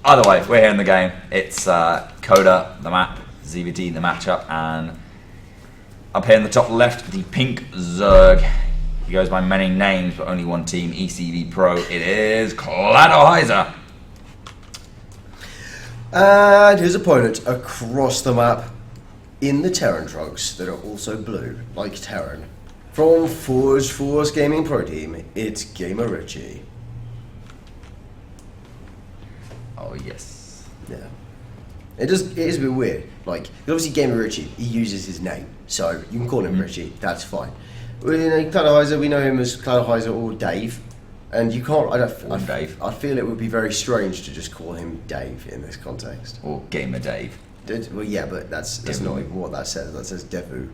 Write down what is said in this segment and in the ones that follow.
Either way, we're here in the game. It's Coda, the map, ZVD, the matchup, and up here in the top left, the pink Zerg. He goes by many names, but only one team, ECV Pro. It is Cladorhiza. And his opponent across the map in the Terran trunks that are also blue, like Terran. From Force Gaming Pro Team, it's GamerRichy. Oh, yes. Yeah. It is a bit weird. Like, obviously GamerRichy, he uses his name, so you can call him Richie, that's fine. Well, you know, Cladorhiza, we know him as Cladorhiza or Dave. And you can't, Dave. I feel it would be very strange to just call him Dave in this context. Or Gamer Dave. Well, yeah, but that's not even what that says. That says Devu.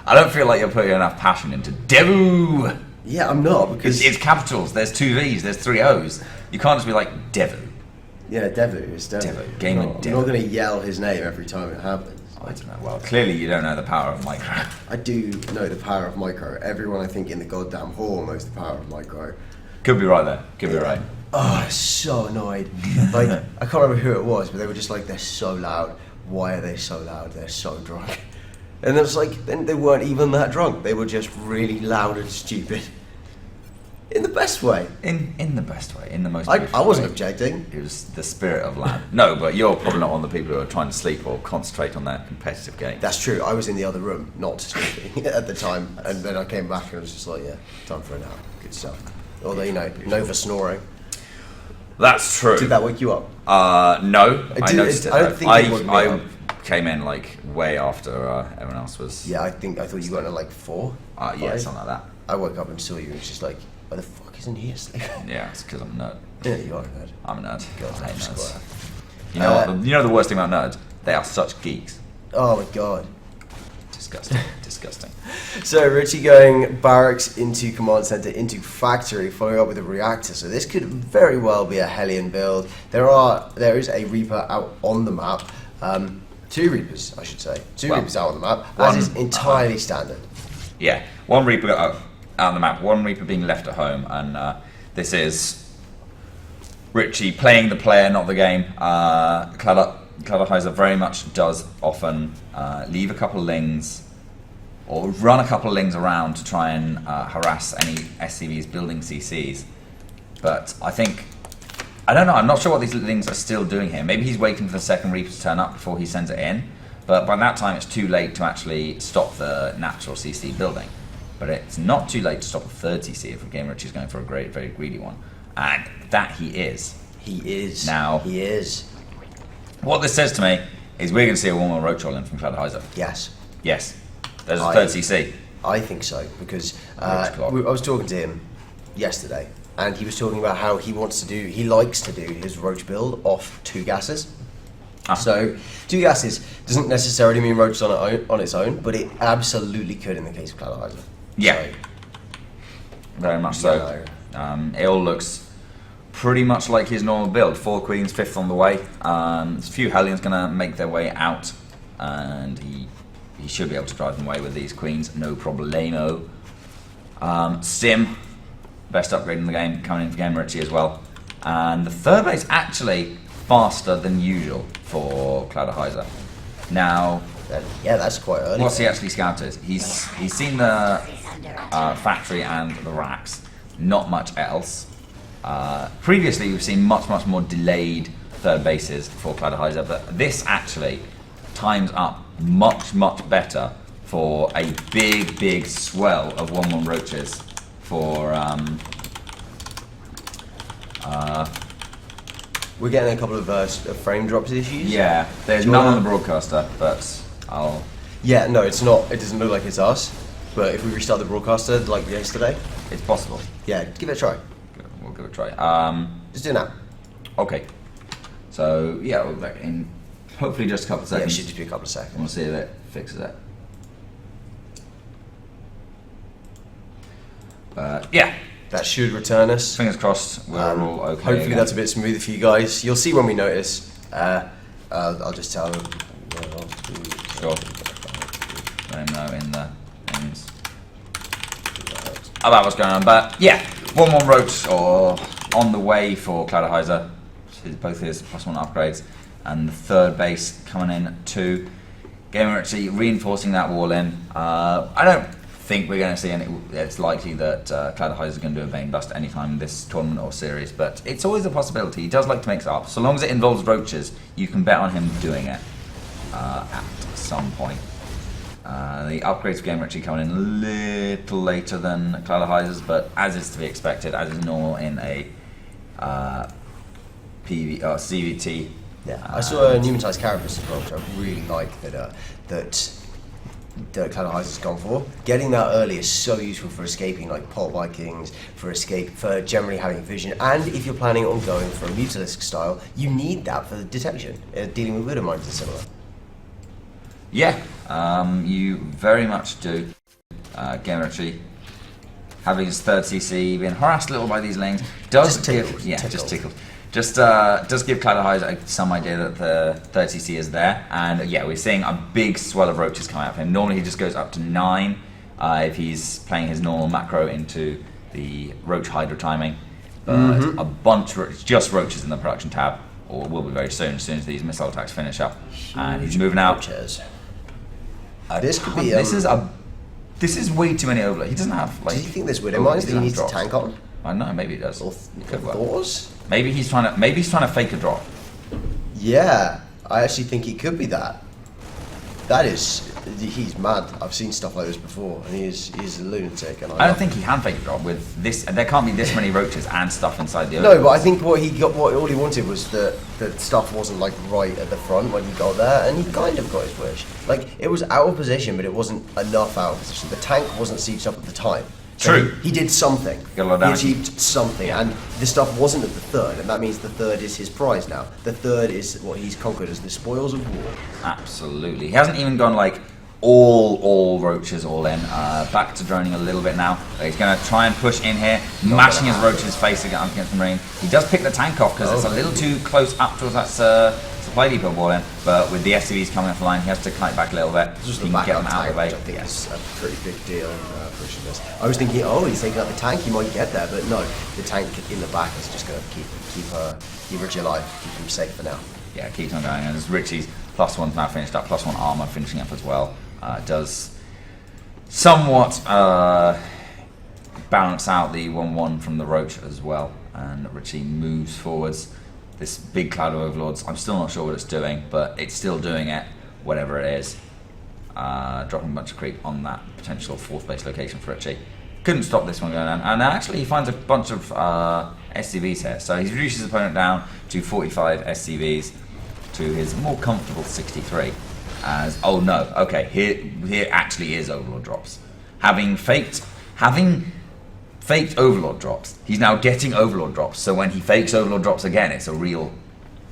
I don't feel like you're putting enough passion into Devu. Yeah, I'm not, because it's capitals. There's 2 V's. There's 3 O's. You can't just be like Devu. Yeah, Devu is Devu. Devu. Gamer Devu. I'm not going to yell his name every time it happens. I don't know. Well, clearly you don't know the power of micro. I do know the power of micro. Everyone, I think, in the goddamn hall knows the power of micro. Could be right there. Could be right. Oh, I was so annoyed. Like, I can't remember who it was, but they were just like, they're so loud. Why are they so loud? They're so drunk. And it was like, then they weren't even that drunk. They were just really loud and stupid. In the best way. In the best way. In the most I wasn't way. objecting. It was the spirit of land. No, but you're probably not one of the people who are trying to sleep or concentrate on their competitive game. That's true. I was in the other room, not sleeping at the time. And then I came back and I was just like, yeah, time for a nap. Good stuff. Although, you know, Nova snoring. That's true. Did that wake you up? No. I noticed it. I don't think it woke me up. Came in like way after everyone else was. Yeah, I thought you got in at like 4. Yeah, something like that. I woke up and saw you and it's just like, why the fuck isn't he asleep? Yeah, it's because I'm a nerd. Yeah, you are a nerd. I'm a nerd. God, I hate nerds. square. You know what? You know the worst thing about nerds? They are such geeks. Oh my god. Disgusting. Disgusting. So Richie going barracks into command center into factory, following up with a reactor. So this could very well be a Hellion build. There is a Reaper out on the map. 2 Reapers, I should say. 2 Reapers out on the map, as is entirely standard. Yeah, 1 Reaper out on the map, 1 Reaper being left at home, and this is Richie playing the player, not the game. Cladorhiza very much does often leave a couple of lings, or run a couple of lings around to try and harass any SCVs building CCs. But I don't know, I'm not sure what these lings are still doing here. Maybe he's waiting for the second Reaper to turn up before he sends it in. But by that time, it's too late to actually stop the natural CC building. But it's not too late to stop a 3rd CC if GamerRichy is going for a very greedy one. And that he is. He is. Now, he is. What this says to me is we're going to see a 1-1 roach roll in from Cladorhiza. Yes. Yes. There's a 3rd CC. I think so, because I was talking to him yesterday, and he was talking about how he likes to do his roach build off 2 gases. So 2 gases doesn't necessarily mean roaches on its own, but it absolutely could in the case of Cladorhiza. Yeah. So, very much so. It all looks pretty much like his normal build. 4 queens, 5th on the way. A few Hellions going to make their way out, and he should be able to drive them away with these queens, no problemo. Sim, best upgrade in the game, coming in for GamerRichy as well. And the 3rd base actually faster than usual for Cladorhiza. Now, yeah, that's quite early. What's he actually scouted? He's seen the factory and the racks, not much else. Previously, we've seen much more delayed 3rd bases for Cladorhiza, but this actually times up much better for a big swell of 1-1 roaches for we're getting a couple of frame drops issues. Yeah, there's none on the broadcaster, but I'll... Yeah, no, it's not. It doesn't look like it's us. But if we restart the broadcaster like yesterday... It's possible. Yeah, give it a try. We'll give it a try. Just do it now. Okay. So, yeah, we'll be back in hopefully just a couple of seconds. Yeah, it should just be a couple of seconds. We'll see if it fixes it. Yeah. That should return us. Fingers crossed, we're all okay. Hopefully again. that's a bit smoother for you guys. You'll see when we notice. I'll just tell them. Sure. Let him know in the things about what's going on. But yeah, 1-1 roach or on the way for Cladorhiza. both his +1 upgrades, and the third base coming in too. GamerRichy reinforcing that wall in. I don't think we're going to see any. It's likely that Cladorhiza is going to do a vein bust anytime this tournament or series, but it's always a possibility. He does like to mix it up. So long as it involves roaches, you can bet on him doing it at some point. The upgrades for GamerRichy coming in a little later than Cladorhiza's, but as is to be expected, as is normal in a CVT. Yeah, I saw a pneumatized carapace as well, which I really like that Cladorhiza's gone for. Getting that early is so useful for escaping like Pulp Vikings, for generally having vision, and if you're planning on going for a Mutalisk style, you need that for the detection, dealing with widow mines and similar. Yeah, you very much do. GamerRichy having his 3rd CC, being harassed a little by these lanes, does just give tickled. just tickled. Just does give Cladorhiza some idea that the 3rd CC is there, and yeah, we're seeing a big swell of roaches coming out of him. Normally he just goes up to 9 if he's playing his normal macro into the roach hydro timing, but a bunch of just roaches in the production tab, or will be very soon as these missile attacks finish up. And he's moving out. This could be. This is way too many overload. He doesn't have like. Do you think there's widow mines that he needs to tank on? I don't know. Maybe he does. Or Thors? Maybe he's trying to fake a drop. Yeah, I actually think he could be that. He's mad. I've seen stuff like this before, and he's a lunatic. And I don't think he can fake a drop with this. There can't be this many roaches and stuff inside the. No, but I think all he wanted was that the stuff wasn't like right at the front when he got there, and he kind of got his wish. Like it was out of position, but it wasn't enough out of position. The tank wasn't sieged up at the time. So True. He did something. He achieved something, and the stuff wasn't at the 3rd, and that means the 3rd is his prize now. The 3rd is what he's conquered as the spoils of war. Absolutely. He hasn't even gone like all roaches all in. Back to droning a little bit now. He's going to try and push in here, mashing his roaches face against the marine. He does pick the tank off because it's a little too close up towards that supply depot wall in, but with the SCVs coming off the line, he has to cut it back a little bit. Just he can get them out of the way. I think it's a pretty big deal pushing this. I was thinking, he's taking out the tank, he might get there, but no, the tank in the back is just going to keep Richie alive, keep him safe for now. Yeah, keeps on going, and as Richie's +1's now finished up, +1 armor finishing up as well, does somewhat balance out the 1-1 from the Roach as well, and Richie moves forwards. This big cloud of overlords, I'm still not sure what it's doing, but it's still doing it, whatever it is. Dropping a bunch of creep on that potential 4th base location for Richie. Couldn't stop this one going on, and actually he finds a bunch of SCVs here. So he's reduced his opponent down to 45 SCVs to his more comfortable 63. As here actually is overlord drops. Having faked overlord drops, he's now getting overlord drops. So when he fakes overlord drops again, it's a real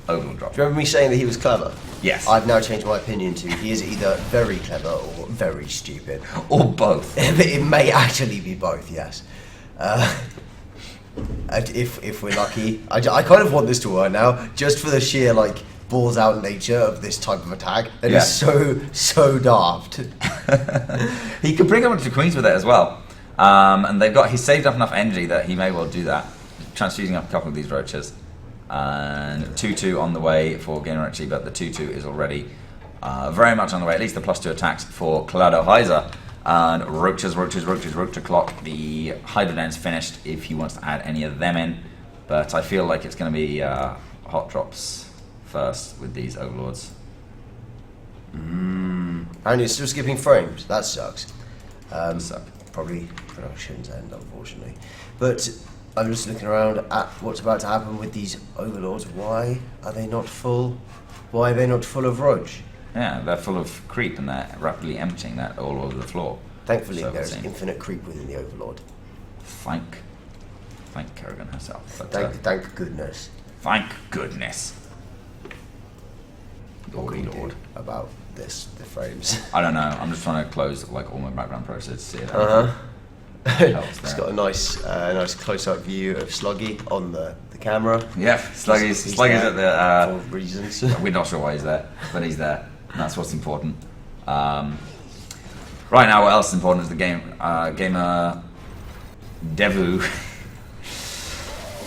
overlord drop. Do you remember me saying that he was clever? Yes. I've now changed my opinion to he is either very clever or very stupid. Or both. It may actually be both, yes. If we're lucky. I kind of want this to work now, just for the sheer, balls out nature of this type of attack. It is so daft. He could bring up to Queens with it as well. And he's saved up enough energy that he may well do that. Transfusing up a couple of these roaches. And 2-2 on the way for GamerRichy, but the 2-2 is already very much on the way, at least the +2 attacks for Cladorhiza. And roaches o'clock. The Hydrodens finished if he wants to add any of them in. But I feel like it's going to be hot drops first with these overlords. And you're still skipping frames. That sucks. Probably production's end, unfortunately. But I'm just looking around at what's about to happen with these overlords. Why are they not full? Why are they not full of roach? Yeah, they're full of creep and they're rapidly emptying that all over the floor. Thankfully, there's infinite creep within the overlord. Thank Kerrigan herself. But, thank goodness. Thank goodness. Lordy Lord. About the frames. I don't know. I'm just trying to close all my background process to see it. It's got a nice close-up view of Sluggy on the camera. Yeah, Sluggy's at the for reasons. We're not sure why he's there, but he's there. And that's what's important. Right now, what else is important is the gamer Devu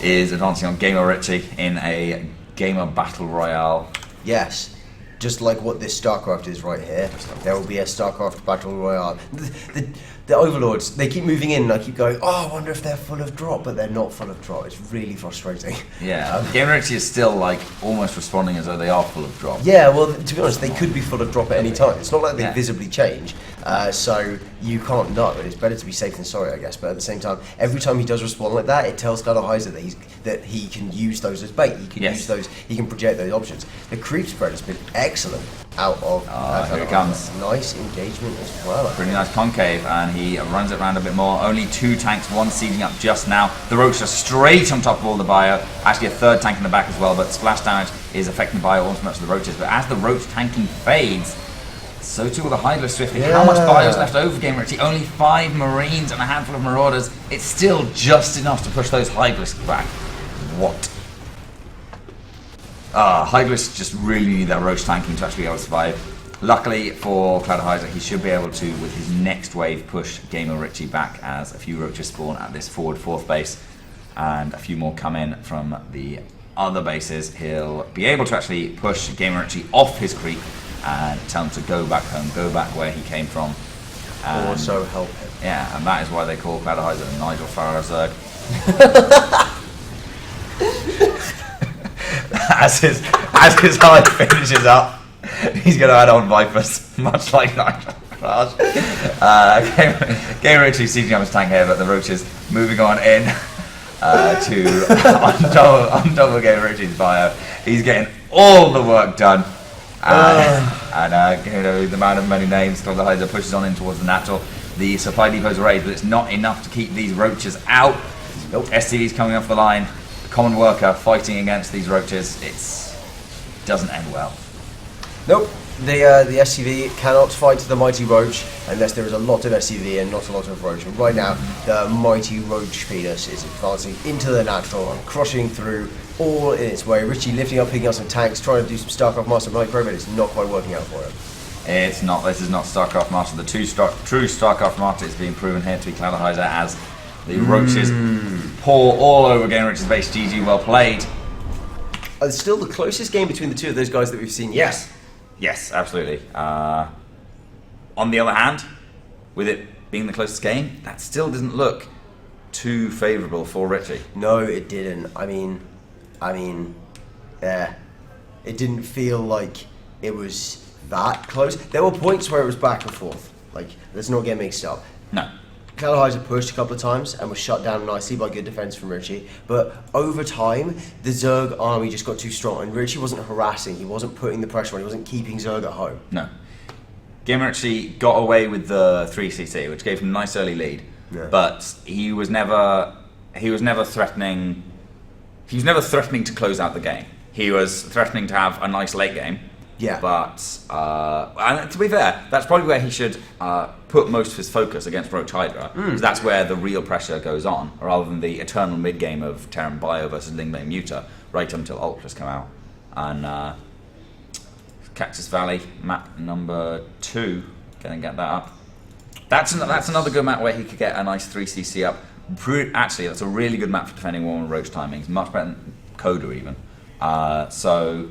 is advancing on GamerRichy in a gamer battle royale. Yes. Just like what this StarCraft is right here. There will be a StarCraft battle royale. The overlords, they keep moving in and I keep going, oh, I wonder if they're full of drop, but they're not full of drop. It's really frustrating. Yeah, GamerRichy is still like almost responding as though they are full of drop. Yeah, well, to be honest, they could be full of drop at any time. It's not like they visibly change, so you can't know. It's better to be safe than sorry, I guess. But at the same time, every time he does respond like that, it tells Cladorhiza that he can use those as bait. He can use those. He can project those options. The creep spread has been excellent out of. Here it comes. Nice engagement as well. Pretty nice concave, and he runs it around a bit more. Only 2 tanks, 1 sieging up just now. The roach are straight on top of all the bio. Actually, a 3rd tank in the back as well, but splash damage is affecting the bio almost as much as the roaches. But as the roach tanking fades, so too will the Hydra swiftly. How much bio is left over, GamerRichy? Only 5 Marines and a handful of Marauders. It's still just enough to push those Hydras back. What? Hydras just really need that roach tanking to actually be able to survive. Luckily for Cladorhiza, he should be able to, with his next wave, push GamerRichy back as a few roaches spawn at this forward 4th base and a few more come in from the other bases. He'll be able to actually push GamerRichy off his creep and tell him to go back home, go back where he came from. And also help him. Yeah, and that is why they call Cladorhiza Nigel Farage. As his hide finishes up, he's going to add on Vipers, much like Nigel Farage. GamerRichy sieging up his tank here, but the roaches moving on in to on double GamerRichy's bio. He's getting all the work done. The man of many names, Cladorhiza pushes on in towards the natural. The supply depot's raised, but it's not enough to keep these roaches out. Nope. SCV's coming off the line. The common worker fighting against these roaches. It doesn't end well. Nope. The SCV cannot fight the mighty roach unless there is a lot of SCV and not a lot of roach. And right now, the mighty roach penis is advancing into the natural and crushing through all in its way. Richie lifting up, picking up some tanks, trying to do some StarCraft Master Micro, but it's not quite working out for him. It's not. This is not StarCraft Master. The true StarCraft Master is being proven here to be Cladorhiza as the roaches pour all over GamerRichy's base. GG, well played. It's still the closest game between the two of those guys that we've seen yet. Yes, absolutely. On the other hand, with it being the closest game, that still doesn't look too favourable for Richie. No, it didn't. I mean, it didn't feel like it was that close. There were points where it was back and forth. Like, let's not get mixed up. No. Cladorhiza pushed a couple of times and was shut down nicely by good defense from Richie. But over time, the Zerg army just got too strong, and Richie wasn't harassing. He wasn't putting the pressure on. He wasn't keeping Zerg at home. No. GamerRichy got away with the 3CC, which gave him a nice early lead. Yeah. But he was never threatening. He was never threatening to close out the game. He was threatening to have a nice late game. Yeah. But and to be fair, that's probably where he should put most of his focus against Roach Hydra. Because that's where the real pressure goes on, rather than the eternal mid game of Terran Bio versus Lingbane Muta, right until Ultras come out. And Cactus Valley, map number 2, gonna get that up. That's another good map where he could get a nice 3CC up. Actually, that's a really good map for defending War and Roach timings, much better than Coda even. So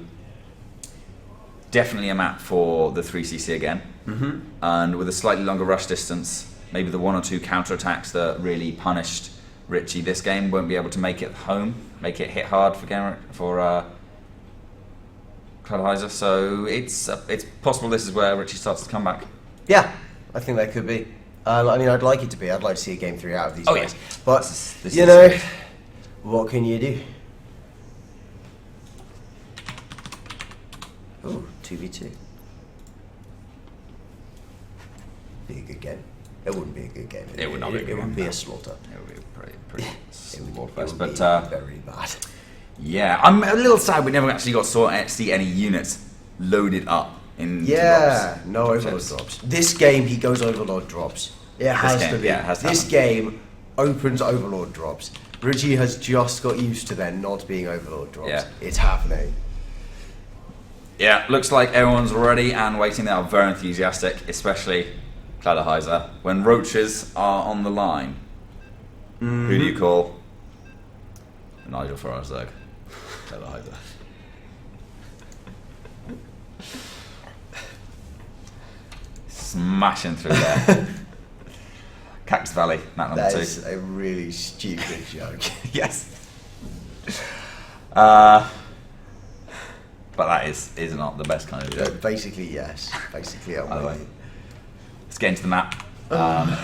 definitely a map for the 3CC again. And with a slightly longer rush distance, maybe the 1 or 2 counterattacks that really punished Richie this game won't be able to make it home, make it hit hard for Cladorhiza. So it's possible this is where Richie starts to come back. Yeah, I think that could be. I mean, I'd like it to be. I'd like to see a game 3 out of these guys. Yeah. But, you know, what can you do? Ooh, 2v2. Be a good game. It wouldn't be a good game. It would not be a good game. It would be a slaughter. It would be pretty slaughterfest. But very bad. Yeah, I'm a little sad we never actually got to see any units loaded up in drops. No Overlord drops. This game, he goes Overlord drops. It has to be. Yeah, it has to this game opens Overlord drops. Richie has just got used to there not being Overlord drops. Yeah. It's happening. Yeah, looks like everyone's ready and waiting. They are very enthusiastic, especially Cladorhiza. When roaches are on the line, who do you call? Nigel Farage. Cladorhiza. smashing through there. Cactus Valley, map number 2. That is a really stupid joke. Yes. But that is not the best kind of joke. Basically, yes. Basically, I'm with you. Let's get into the map.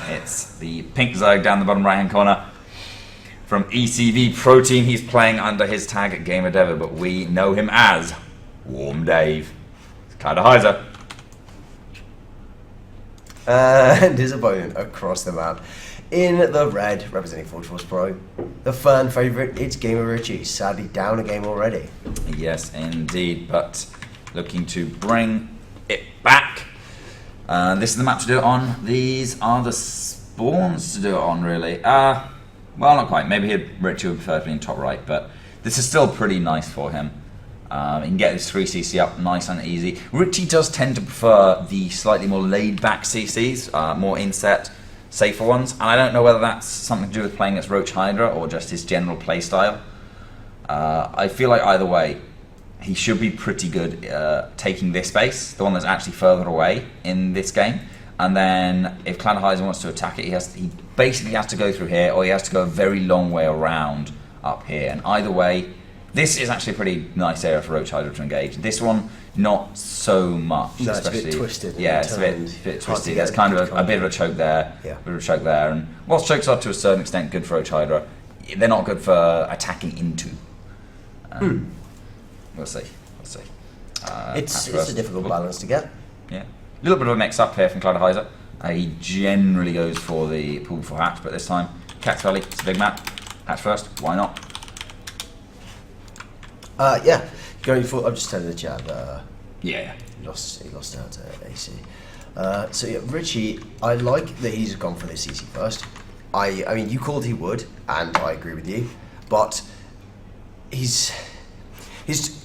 It's the pink zone down the bottom right-hand corner. From ECV Pro Team, he's playing under his tag at GamerDev, but we know him as Warm Dave. It's Cladorhiza. And his opponent across the map in the red, representing Forge Force Pro, the fan favourite, it's GamerRichy. Sadly down a game already. Yes, indeed, but looking to bring it back. This is the map to do it on. These are the spawns to do it on, really. Well, not quite. Maybe Richie would prefer to be in top right, but this is still pretty nice for him. He can get his 3cc up nice and easy. Richie does tend to prefer the slightly more laid-back CCs, more inset, safer ones. And I don't know whether that's something to do with playing against Roach Hydra or just his general play style. I feel like either way, he should be pretty good taking this base, the one that's actually further away in this game. And then if Cladorhiza wants to attack it, he basically has to go through here, or he has to go a very long way around up here. And either way, this is actually a pretty nice area for Roach Hydra to engage. This one, not so much. No, it's a bit twisted. Yeah, it's a bit twisted. There's kind of a bit of a choke there, a bit of a choke there. And whilst chokes are to a certain extent good for Roach Hydra, they're not good for attacking into. We'll see. It's a difficult balance to get. Yeah. A little bit of a mix-up here from Cladorhiza. He generally goes for the pull before hatch, but this time, Cactus Valley, it's a big map. Hatch first, why not? Yeah, going for. I'm just telling the chat. Yeah. He lost out to AC. So yeah, Richie, I like that he's gone for this CC first. I mean, you called he would, and I agree with you, but his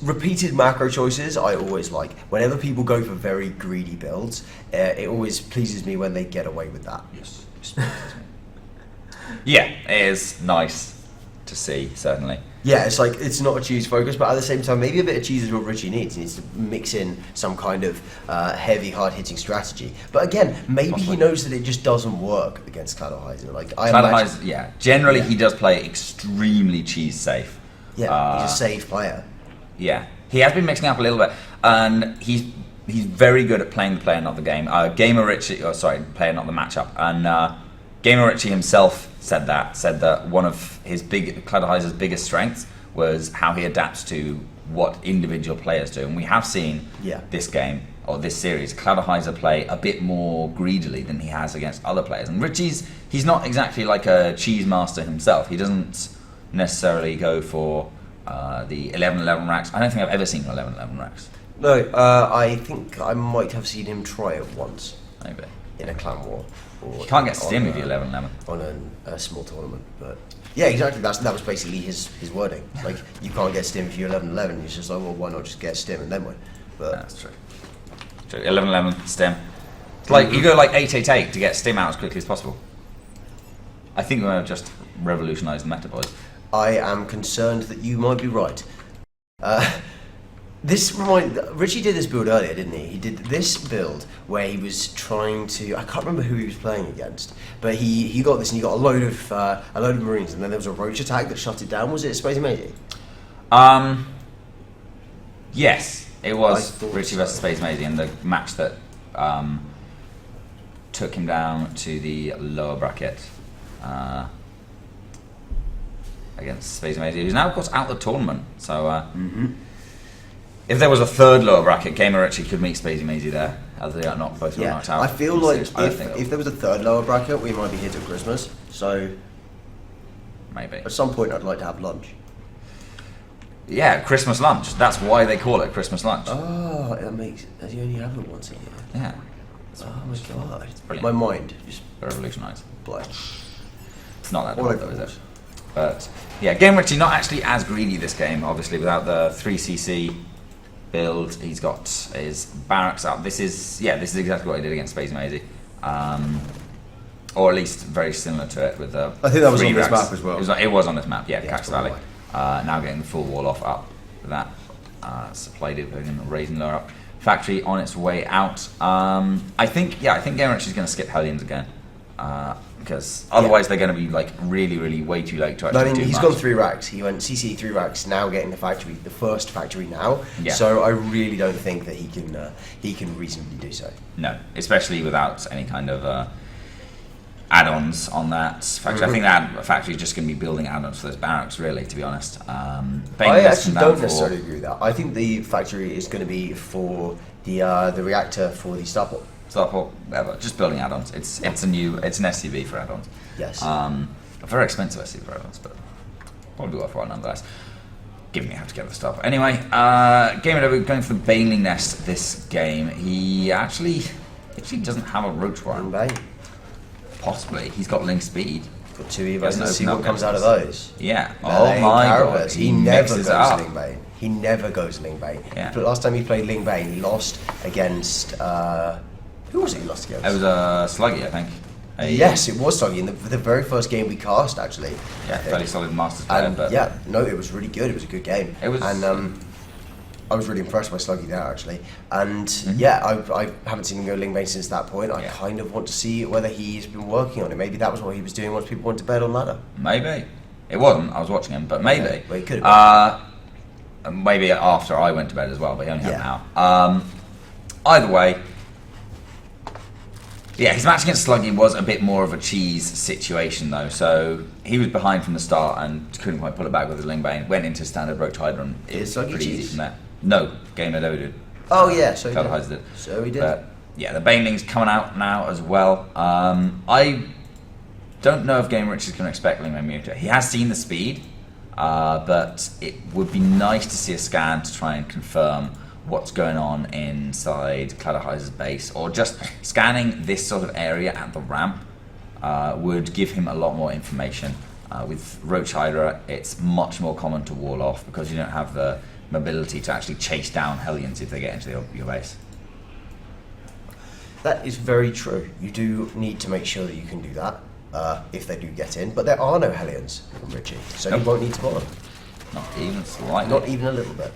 repeated macro choices I always like. Whenever people go for very greedy builds, it always pleases me when they get away with that. Yes. Yeah, it is nice to see, certainly. Yeah, it's like, it's not a cheese focus, but at the same time, maybe a bit of cheese is what Richie needs. He needs to mix in some kind of heavy, hard-hitting strategy. But again, maybe he knows that it just doesn't work against Cladorhiza. Like, yeah. Generally, he does play extremely cheese safe. Yeah, he's a safe player. Yeah, he has been mixing up a little bit, and he's very good at playing the player, not the game. GamerRichy, player, not the matchup. And GamerRichy himself said that one of his Cladorhiza's biggest strengths was how he adapts to what individual players do. And we have seen this game, or this series, Cladorhiza play a bit more greedily than he has against other players. And he's not exactly like a cheese master himself. He doesn't necessarily go for the 11-11 racks. I don't think I've ever seen 11-11 racks. No, I think I might have seen him try it once. Maybe. In a clan war. You can't get stim if you're 11-11. On a small tournament, but yeah, exactly. That was basically his wording. Like, you can't get stim if you're 11-11. He's just like, well, why not just get stim and then win? But that's true. 11-11 stim. It's like you go like 8-8-8 to get stim out as quickly as possible. I think we might have just revolutionised the meta, boys. I am concerned that you might be right. Richie did this build earlier, didn't he? He did this build where he was trying to. I can't remember who he was playing against, but he got this and he got a load of Marines, and then there was a roach attack that shut it down. Was it Space Maisie? Yes, it was Richie versus Space Maisie, and the match that took him down to the lower bracket against Space Maisie, who's now of course out of the tournament. So. If there was a third lower bracket, GamerRichy could meet Spacey Maisie there, as they are not both knocked out. I feel like if there was a third lower bracket, we might be here till Christmas. So maybe at some point, I'd like to have lunch. Yeah, Christmas lunch. That's why they call it Christmas lunch. Oh, that makes you only have it once a year. Yeah. Oh my god! It's brilliant. My mind just revolutionised. Blank. It's not that hard though, is it? But yeah, GamerRichy not actually as greedy this game. Obviously, without the 3cc. Build. He's got his barracks up. This is exactly what he did against Space Maisie, or at least very similar to it with the. I think that was on this map as well. It was on this map, yeah. Cactus Valley. Now getting the full wall off up with that supply dip and raising lower up. factory on its way out. I think GamerRichy is going to skip Hellions again. Because otherwise they're going to be like really way too late to actually do he's much. gone 3 racks. He went CC 3 racks. Now getting the first factory now. Yeah. So I really don't think that he can reasonably do so. No, especially without any kind of add-ons on that factory. I think that factory is just going to be building add-ons for those barracks. Really, to be honest. I actually don't necessarily agree with that. I think the factory is going to be for the reactor for the starport. Starport, whatever. Just building add-ons. It's an SCV for add-ons. Yes. A very expensive SCV for add-ons, but probably worthwhile nonetheless. Given you have to get the stuff. Anyway, GamerRichy going for the Baneling Nest this game. He actually doesn't have a Roach Warren. Possibly. He's got Ling Speed. Got 2 evos. Let's see what comes out of those. Yeah. Oh my god. He never goes Ling Bane. He never goes Ling Bane. Yeah. But last time he played Ling Bane, he lost against. Who was it he lost against? It was Sluggy, I think. Yes, it was Sluggy in the very first game we cast, actually. Yeah, fairly solid Masters player. But yeah, no, it was really good. It was a good game. It was, and I was really impressed by Sluggy there, actually. And yeah, I haven't seen him go Ling Bane since that point. I kind of want to see whether he's been working on it. Maybe that was what he was doing once people went to bed on ladder. Maybe. It wasn't. I was watching him, but maybe. Yeah, well, he could have been. Maybe after I went to bed as well, but he only had an hour. Either way, yeah, his match against Sluggy was a bit more of a cheese situation, though. So he was behind from the start and couldn't quite pull it back with his Ling Bane. Went into standard Roach Hydra and it was pretty easy from there. No, GamerRichy did. Oh yeah, so Cladorhiza did. So he did. But yeah, the Baneling's coming out now as well. I don't know if GamerRichy is going to expect Ling Bane Muta. He has seen the speed, but it would be nice to see a scan to try and confirm what's going on inside Cladorhiza's base, or just scanning this sort of area at the ramp would give him a lot more information. With Roach Hydra, it's much more common to wall off because you don't have the mobility to actually chase down Hellions if they get into your base. That is very true. You do need to make sure that you can do that if they do get in, but there are no Hellions from Richie, so you won't need to bother. Not even slightly. Not even a little bit.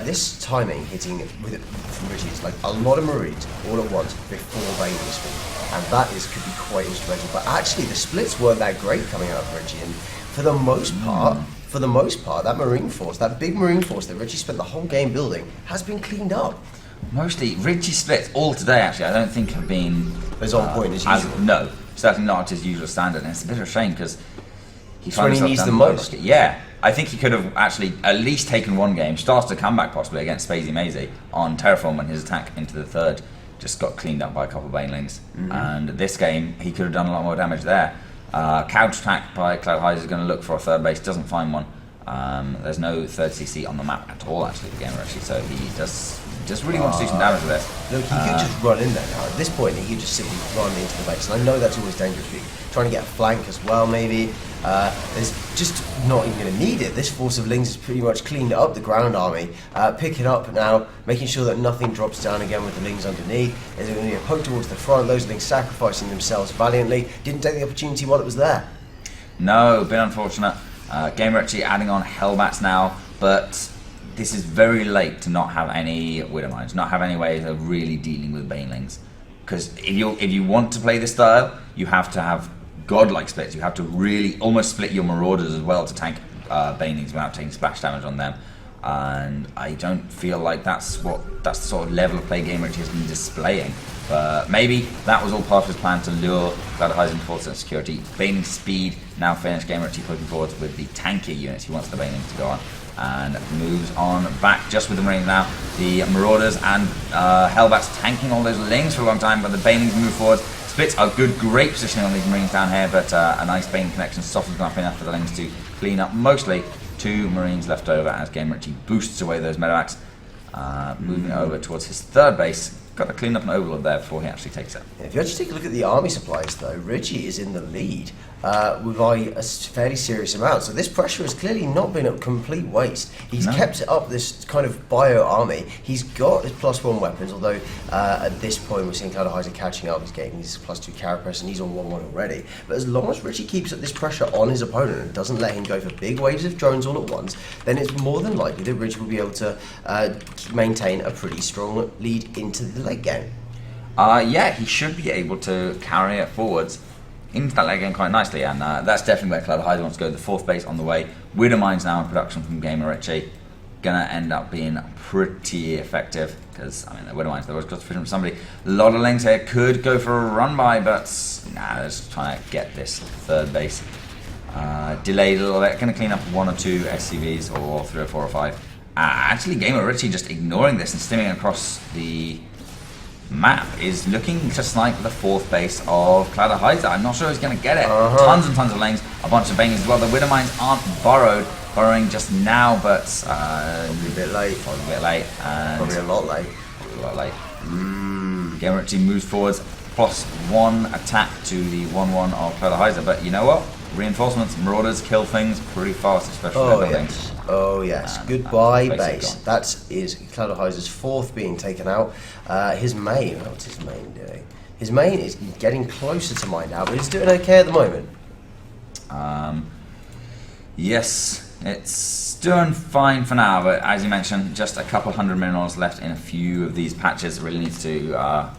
This timing hitting with it from Richie is like a lot of Marines all at once before Baneling speed, and that could be quite instrumental. But actually, the splits weren't that great coming out of Richie, and for the most part, that Marine force, that big Marine force that Richie spent the whole game building, has been cleaned up. Mostly, Richie splits all today. Actually, I don't think have been as on point as usual. No, certainly not at his usual standard, and it's a bit of a shame because he needs the most. Yeah. I think he could have actually at least taken one game, started a comeback possibly against Spacey Mazy on Terraform when his attack into the third just got cleaned up by a couple of Banelings. And this game, he could have done a lot more damage there. Couch attack by Cladorhiza is going to look for a third base, doesn't find one. There's no third CC on the map at all, actually, for GamerRichy, so he just really wants to do some damage with this. Look, he could just run in there now. At this point, he could just simply run into the base. And I know that's always dangerous for you. Trying to get a flank as well, maybe. There's just not even going to need it. This force of Lings has pretty much cleaned up the ground army. Picking up now, making sure that nothing drops down again with the Lings underneath. There's going to be a poke towards the front. Those Lings sacrificing themselves valiantly. Didn't take the opportunity while it was there. No, bit unfortunate. GamerRichy adding on Hellbats now, but this is very late to not have any Widowmines, not have any ways of really dealing with Banelings. Because if you want to play this style, you have to have godlike splits. You have to really almost split your Marauders as well to tank Banelings without taking splash damage on them. And I don't feel like that's the sort of level of play GamerRichy has been displaying. But maybe that was all part of his plan to lure Cladorhiza into 4% security. Baneling speed now finished. GamerRichy pushing forward with the tankier units he wants the Baneling to go on. And moves on back just with the Marines now. The Marauders and Hellbats tanking all those Lings for a long time, but the Banelings move forward. Splits are good, great positioning on these Marines down here, but a nice Bane connection softens them up enough for the Lings to clean up. Mostly 2 Marines left over as GamerRichy boosts away those medevacs. Moving over towards his third base. Got to clean up an overlord there before he actually takes it. Yeah, if you actually take a look at the army supplies, though, Richie is in the lead. by a fairly serious amount. So this pressure has clearly not been a complete waste. He's kept it up, this kind of bio army. He's got his +1 weapons, although at this point we're seeing Cladorhiza catching up. He's getting his +2 carapace and he's on 1-1 already. But as long as Richie keeps up this pressure on his opponent and doesn't let him go for big waves of drones all at once, then it's more than likely that Richie will be able to maintain a pretty strong lead into the late game. Yeah, he should be able to carry it forwards into that late game quite nicely, and that's definitely where Cladorhiza wants to go. The 4th base on the way. Widowmine's now in production from GamerRichy. Gonna end up being pretty effective, because, I mean, the Widowmine's the worst cost efficient from somebody. A lot of lanes here could go for a run by, but nah, let's try to get this 3rd base delayed a little bit. Gonna clean up 1 or 2 SCVs, or 3 or 4 or 5. Actually, GamerRichy just ignoring this and stimming across the map is looking to snipe the 4th base of Cladorhiza. I'm not sure he's going to get it. Tons and tons of lanes, a bunch of bangs as well. The Widowmines aren't burrowing just now, but probably a bit late. Probably a bit late. And probably a lot late. Probably a lot late. GamerRichy moves forwards, +1 attack to the 1-1 of Cladorhiza, but you know what? Reinforcements, Marauders kill things pretty fast, especially their buildings. Oh yes, goodbye base. That is Cladorhiza's 4th being taken out. His main, what's his main doing? His main is getting closer to mine now, but he's doing okay at the moment. Yes, it's doing fine for now, but as you mentioned, just a couple hundred minerals left in a few of these patches. Really needs to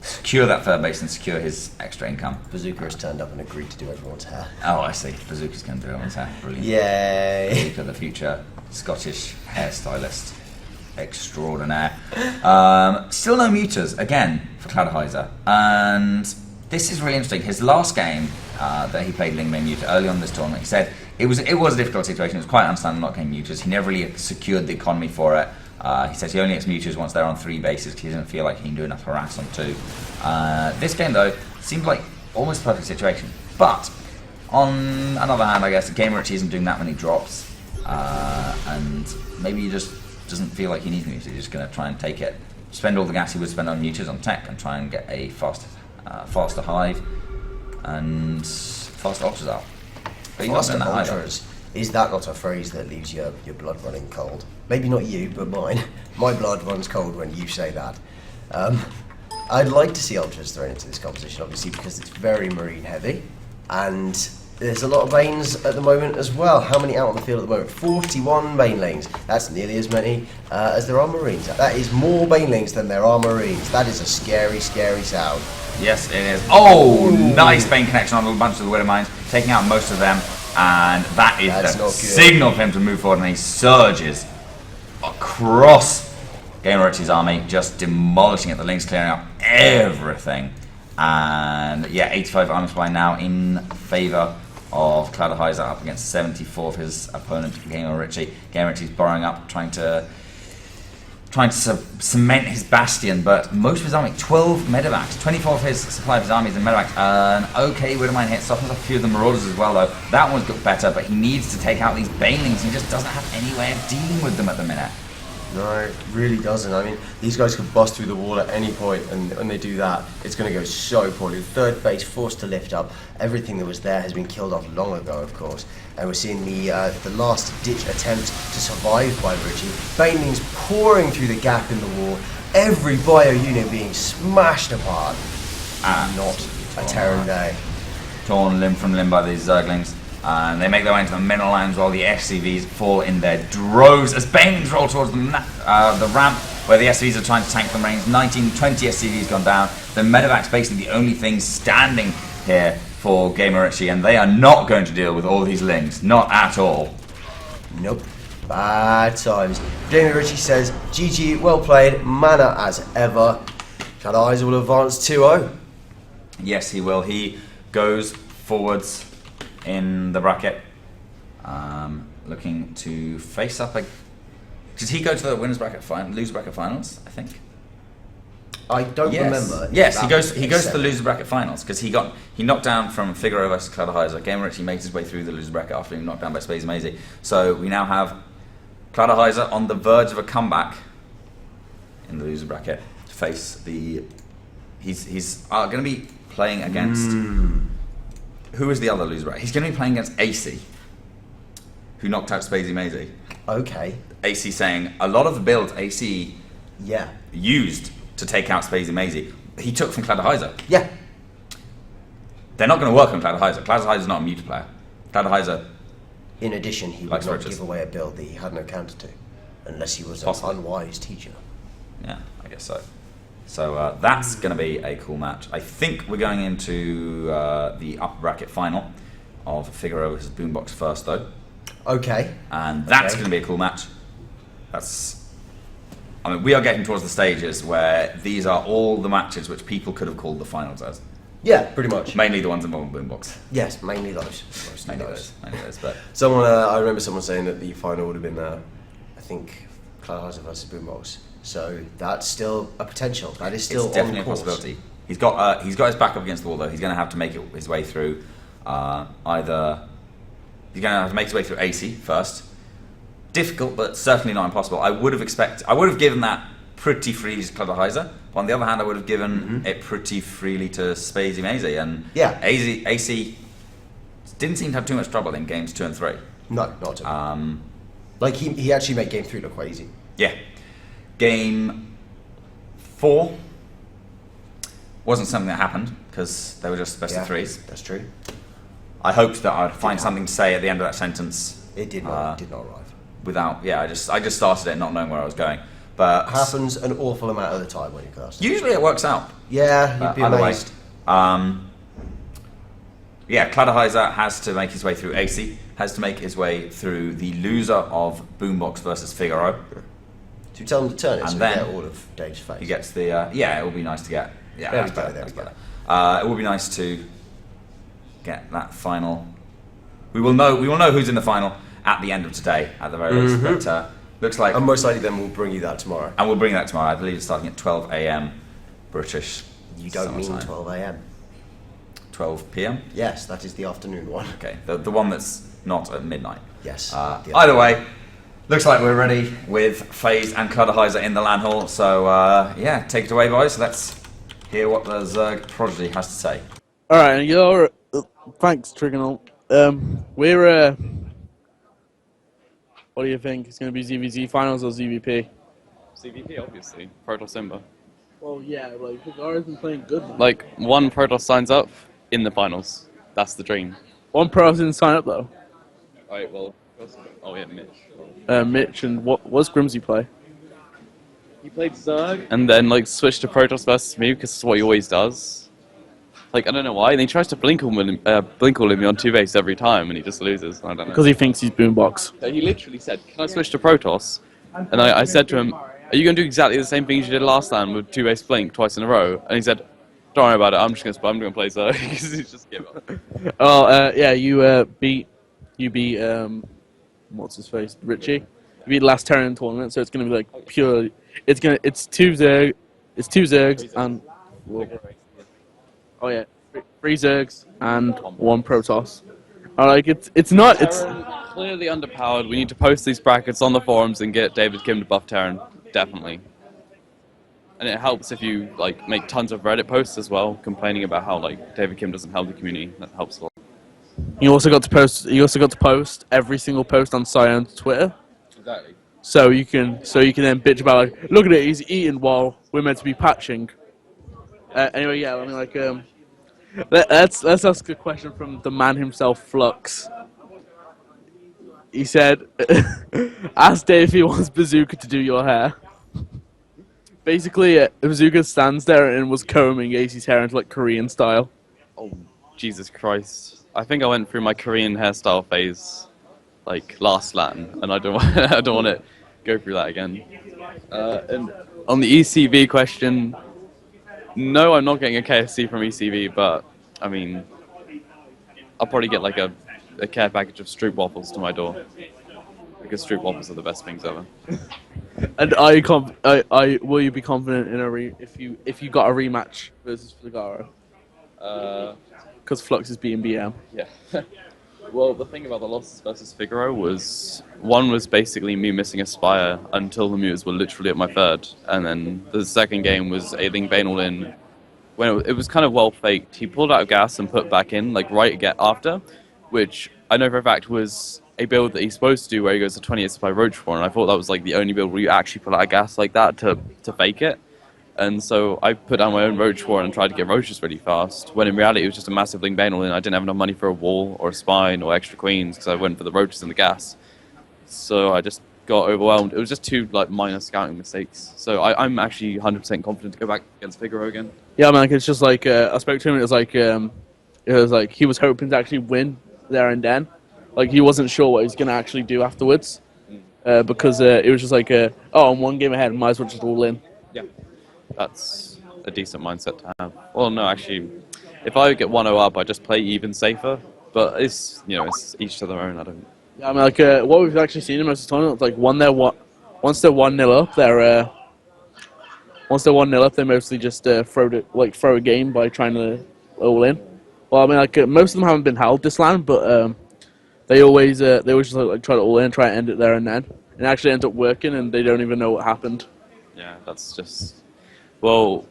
secure that 3rd base and secure his extra income. Bazooka has turned up and agreed to do everyone's hair. Oh, I see. Bazooka's going to do everyone's hair. Brilliant. Yay! Bazooka, the future Scottish hairstylist extraordinaire. Still no muters, again, for Cladorhiza. And this is really interesting. His last game that he played Ling Mei Muter early on in this tournament, he said it was a difficult situation. It was quite understandable not getting muters. He never really secured the economy for it. He says he only gets muters once they're on 3 bases because he doesn't feel like he can do enough harass on 2. This game, though, seemed like almost a perfect situation. But, on another hand, I guess, GamerRichy isn't doing that many drops. And maybe he just doesn't feel like he needs muters. He's just going to try and take it, spend all the gas he would spend on muters on tech, and try and get a faster hive and faster ultras out. But he's not doing that either. Is that not a phrase that leaves your blood running cold? Maybe not you, but mine. My blood runs cold when you say that. I'd like to see ultras thrown into this composition, obviously, because it's very marine heavy, and there's a lot of Banes at the moment as well. How many out on the field at the moment? 41 Banelings. That's nearly as many as there are Marines. That is more Banelings than there are Marines. That is a scary, scary sound. Yes, it is. Oh, ooh. Nice Bane connection on a bunch of the Widowmines, taking out most of them. And that is the signal for him to move forward, and he surges across GamerRichy's army, just demolishing it. The Lynx clearing up everything. And yeah, 85 armor supply now in favour of Cladorhiza, up against 74 of his opponent, GamerRichy. GamerRichy's borrowing up, trying to cement his bastion, but most of his army, 12 medevacs, 24 of his supply of his army is in medevacs. An okay Widowmine hit, softens a few of the Marauders as well, though. That one's got better, but he needs to take out these Banelings. He just doesn't have any way of dealing with them at the minute. No, it really doesn't. I mean, these guys could bust through the wall at any point, and when they do that, it's going to go so poorly. The 3rd base forced to lift up. Everything that was there has been killed off long ago, of course. And we're seeing the last-ditch attempt to survive by Richie. Banelings pouring through the gap in the wall. Every bio unit being smashed apart. Not a Terran day. Torn limb from limb by these Zerglings. And they make their way into the mineral lands while the SCVs fall in their droves as Banelings roll towards the ramp where the SCVs are trying to tank them. Range 19, 20 SCVs gone down. The medevac's basically the only thing standing here for GamerRichy, and they are not going to deal with all these Lings. Not at all. Nope. Bad times. GamerRichy says, GG, well played, mana as ever. Cladorhiza will advance 2-0. Yes, he will. He goes forwards in the bracket, looking to face up. Did he go to the winners bracket loser bracket finals? I think. I don't remember. Yes, he goes to the loser bracket finals because he knocked down from Figaro versus Cladorhiza. GamerRichy makes his way through the loser bracket after being knocked down by Space Maisie. So we now have Cladorhiza on the verge of a comeback in the loser bracket to face the. He's going to be playing against. who is the other loser? He's going to be playing against AC, who knocked out Spacey Mazy. Okay. AC saying a lot of the builds AC Yeah. used to take out Spacey Mazy, he took from Cladorhiza. Yeah. They're not going to work on Cladorhiza. Cladorhiza's not a mute player. Cladorhiza. In addition, he would not give away a build that he had no counter to, unless he was an unwise teacher. Yeah, I guess so. So that's going to be a cool match. I think we're going into the upper bracket final of Figaro versus Boombox first, though. Okay. And that's going to be a cool match. I mean, we are getting towards the stages where these are all the matches which people could have called the finals as. Yeah, pretty much. Mainly the ones involving Boombox. Yes, mainly those. Mainly those. But someone, I remember someone saying that the final would have been, I think, Cladorhiza versus Boombox. So that's still a potential. That is still definitely a possibility. He's got his back up against the wall though. He's going to have to make his way through either. He's going to have to make his way through AC first. Difficult, but certainly not impossible. I would have given that pretty freely to Cladorhiza. On the other hand, I would have given it pretty freely to Spacey Mazy, and AC didn't seem to have too much trouble in games 2 and 3. No, not at all. Like he actually made game 3 look quite easy. Yeah. Game 4 wasn't something that happened because they were just best of 3s. That's true. I hoped that I'd find something to say at the end of that sentence. It did not arrive. I just started it not knowing where I was going. But happens an awful amount of the time when you cast. Usually it works out. Yeah, you'd be amazed. Cladorhiza has to make his way through AC, has to make his way through the loser of Boombox versus Figaro. To tell him to turn it, and so then we get all of Dave's face. He gets the it will be nice to get. Yeah, there we go. It will be nice to get that final. We will know who's in the final at the end of today, at the very least. But looks like, and most likely then we'll bring you that tomorrow. And we'll bring that tomorrow. I believe it's starting at 12 a.m. British. You don't mean 12 a.m. 12 p.m. Yes, that is the afternoon one. Okay, the one that's not at midnight. Yes. Either way, looks like we're ready with FaZe and Cladorhiza in the LAN hall. So take it away, boys. Let's hear what the Zerg Prodigy has to say. All right, thanks, Trigonal. We're what do you think? It's going to be ZVZ finals or ZVP? ZVP, obviously. Protoss Simba. Well, yeah, like Figara's been playing good. Man. Like one Protoss signs up in the finals. That's the dream. One Protoss didn't sign up though. Alright, well, Mitch. Mitch, and what was Grimsy play? He played Zerg and then switched to Protoss versus me because it's what he always does. I don't know why. And he tries to blink all me on 2 base every time, and he just loses. I don't know. Because he thinks he's Boombox. So he literally said, "Can I switch to Protoss?" And I said to him, "Are you going to do exactly the same thing as you did last time with 2 base blink twice in a row?" And he said, "Don't worry about it. I'm going to play Zerg." Because he's just give up. You beat what's his face, Richie. You beat last Terran tournament, so it's going to be pure. It's two Zergs and. Oh yeah, 3 Zergs and 1 Protoss. It's clearly underpowered. We need to post these brackets on the forums and get David Kim to buff Terran, definitely. And it helps if you make tons of Reddit posts as well, complaining about how David Kim doesn't help the community. That helps a lot. You also got to post every single post on Scion's Twitter. Exactly. So you can then bitch about look at it, he's eating while we're meant to be patching. Anyway, yeah, let's ask a question from the man himself, Flux. He said, ask Dave if he wants Bazooka to do your hair. Basically, Bazooka stands there and was combing AC's hair into Korean style. Oh, Jesus Christ. I think I went through my Korean hairstyle phase last Latin, and I don't want to go through that again. And on the ECV question, no, I'm not getting a KFC from ECV, but I mean, I'll probably get a care package of Stroop waffles to my door because Stroop waffles are the best things ever. And will you be confident in if you got a rematch versus Figaro? Because Flux is beating BM. Yeah. Well, the thing about the losses versus Figaro was one was basically me missing a Spire until the Mutants were literally at my third, and then the second game was a Ling Bane all in when it was kind of well faked, he pulled out of gas and put back in, like right again after, which I know for a fact was a build that he's supposed to do where he goes to 20th supply Roach for, and I thought that was like the only build where you actually pull out of gas like that to fake it. And so I put down my own Roach for and tried to get Roaches really fast, when in reality it was just a massive Ling Bane, and I didn't have enough money for a wall or a spine or extra queens because I went for the Roaches and the gas. So I just got overwhelmed. It was just two like minor scouting mistakes. So I'm actually 100% confident to go back against Figaro again. Yeah, man. It's just like I spoke to him. It was like he was hoping to actually win there and then. Like he wasn't sure what he was gonna actually do afterwards, because it was just like, oh, I'm one game ahead. Might as well just all in. Yeah, that's a decent mindset to have. Well, no, actually, if I get 1-0 up, I just play even safer. But it's it's each to their own. I don't. Yeah, I mean, like what we've actually seen in most of the tournament, like once they're 1-0 up, they mostly just throw a game by trying to all in. Well, I mean, like most of them haven't been held this land, but they always just like try to all in, try to end it there and then, and it actually ends up working, and they don't even know what happened. Yeah, that's just. Well,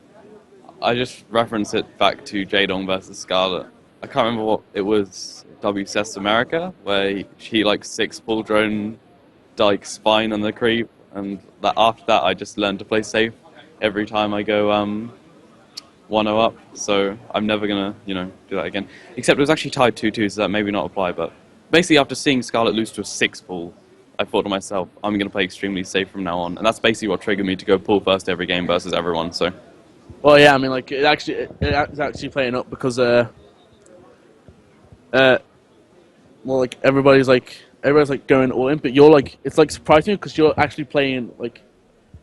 I just reference it back to Jadong versus Scarlet. I can't remember what it was. WCS America, where he like 6 full drone, like spine on the creep, and after that I just learned to play safe every time I go 1-0 up. So I'm never gonna do that again. Except it was actually tied 2-2, so that maybe not apply. But basically, after seeing Scarlet lose to a 6 pull, I thought to myself, I'm gonna play extremely safe from now on, and that's basically what triggered me to go pull first every game versus everyone. So. Well, yeah, I mean, like it's actually playing up because well, like everybody's like going all in, but you're like it's like surprising because you're actually playing like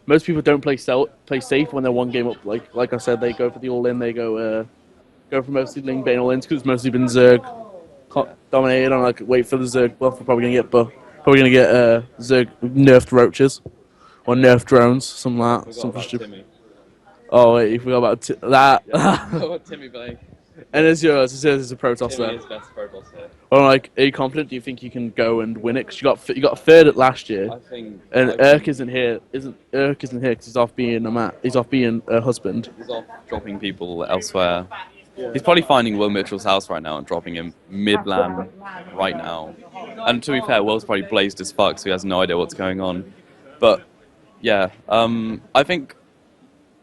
most people don't play safe when they're one game up. Like I said, they go for the all in. They go for mostly Ling Bane all ins because it's mostly been Zerg dominated. On like wait for the Zerg buff. We're probably gonna get Zerg nerfed roaches or nerfed drones, something like that. Something stupid. Oh wait, you forgot about that. Yeah, what Timmy Blake. And it's yours. It says it's a Protoss there. Timmy is best Protoss here. Well, like, are you confident? Do you think you can go and win it? Because you got third at last year, I think. and Urk isn't here. Urk isn't here because he's off being He's off being a husband. He's off dropping people elsewhere. Yeah. He's probably finding Will Mitchell's house right now and dropping him mid-land right now. And to be fair, Will's probably blazed as fuck, so he has no idea what's going on. But yeah, I think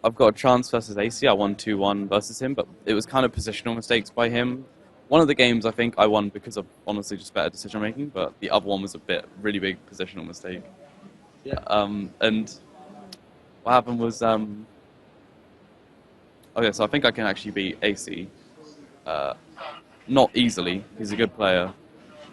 I've got a chance versus AC. I won 2-1 versus him, but it was kind of positional mistakes by him. One of the games I think I won because of honestly just better decision making, but the other one was a really big positional mistake. Yeah. And what happened was, okay, so I think I can actually beat AC. Not easily. He's a good player.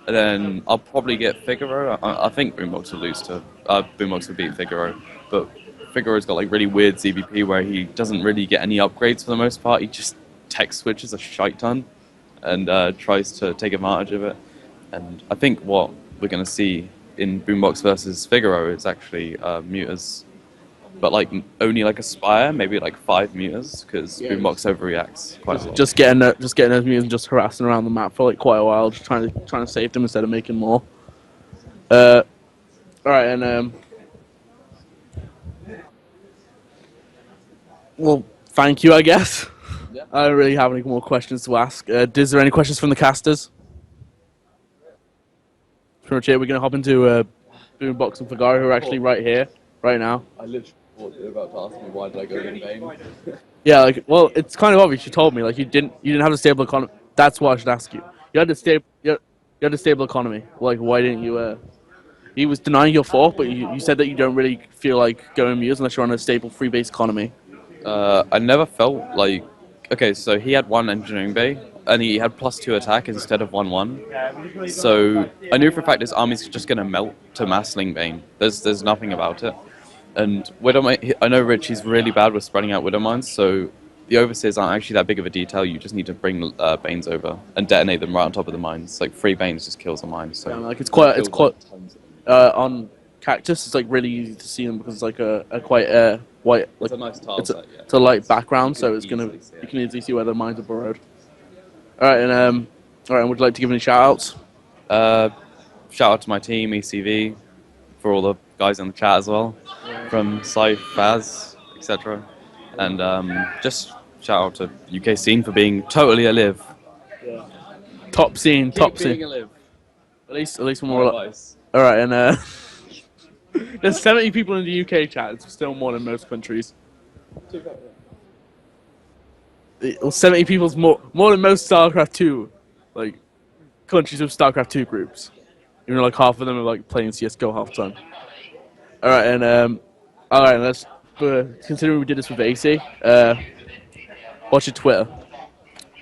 And then I'll probably get Figaro. I think Boombox will lose to Boombox will beat Figaro, but Figaro's got like really weird CVP where he doesn't really get any upgrades for the most part. He just tech switches a shite ton and tries to take advantage of it. And I think what we're going to see in Boombox versus Figaro is actually muters, but like only like a spire, maybe like 5 muters, because Boombox overreacts quite a lot. Just getting those muters and just harassing around the map for like quite a while, just trying to save them instead of making more. All right, and well, thank you, I guess. Yeah. I don't really have any more questions to ask. Is there any questions from the casters? Pretty much it. We're going to hop into Boombox and Figaro, who are actually right here, right now. I literally thought you were about to ask me why did I go in vain. Yeah, like, well, it's kind of obvious. You told me, like, you didn't have a stable economy. That's what I should ask you. You had a stable economy. Like, why didn't you? He was denying your fault, but you said that you don't really feel like going muse unless you're on a stable free base economy. I never felt like. Okay, so he had 1 engineering bay, and he had +2 attack instead of 1-1. So I knew for a fact his army's just going to melt to mass Ling Bane. There's nothing about it. And Widowmine, I know Richie's really bad with spreading out Widowmines, so the overseers aren't actually that big of a detail. You just need to bring Banes over and detonate them right on top of the mines. Like 3 Banes just kills the mines. So yeah, like it's quite on Cactus. It's like really easy to see them because it's like a quite white. Like, it's a nice tile set, yeah. It's a light background, so it's you can easily see where the mines are burrowed. All right, and would you like to give any shout outs? Shout out to my team, ECV, for all the guys in the chat as well, from Scythe, Faz, etc. And just shout out to UK scene for being totally alive. Top scene, top Keep being scene. alive. At least one More more. advice. All right, and there's 70 people in the UK chat. It's still more than most countries. 70 people's more than most StarCraft 2 like countries with StarCraft 2 groups. Even though like half of them are like playing CS:GO half the time. All right, and all right, let's considering we did this with AC. What's your Twitter?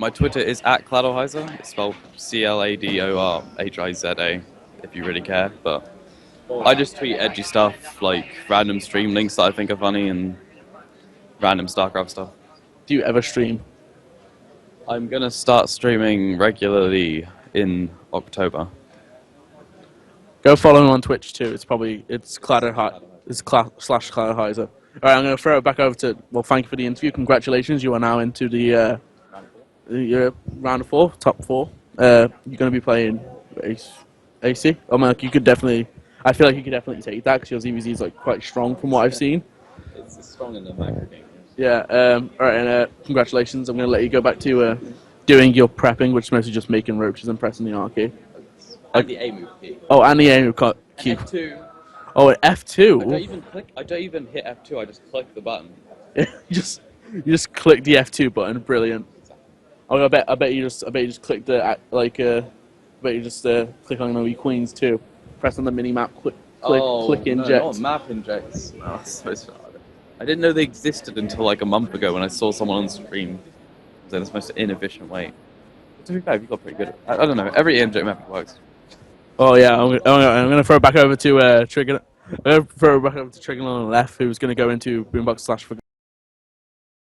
My Twitter is @Cladorhiza. It's spelled Cladorhiza. If you really care, but I just tweet edgy stuff like random stream links that I think are funny and random StarCraft stuff. Do you ever stream? I'm gonna start streaming regularly in October. Go follow him on Twitch too. It's Cladorhiza. It's /Cladorhiza. All right, I'm gonna throw it back over to. Well, thank you for the interview. Congratulations, you are now into the round of 4, top 4. You're gonna be playing AC. I mean, like, you could definitely. I feel like you could definitely take that because your ZVZ is like quite strong from what I've seen. It's strong in the macro game. Yeah. All right, and congratulations. I'm gonna let you go back to doing your prepping, which is mostly just making roaches and pressing the R key. And the A move key. Oh, and the A move key. F2. Oh, an F2. I don't even hit F2. I just click the button. you just click the F2 button. Brilliant. Oh, I bet you just click the click on the queens too. Press on the mini map. Click inject. No, not map injects. Oh, that's so sad. I didn't know they existed until like a month ago when I saw someone on stream. So that's the most inefficient way. To be fair, you got pretty good. I don't know. Every inject method works. Oh yeah, I'm gonna throw it back over to Trigger. I'm gonna throw it back over to Trigger on the left, who's gonna go into Boombox /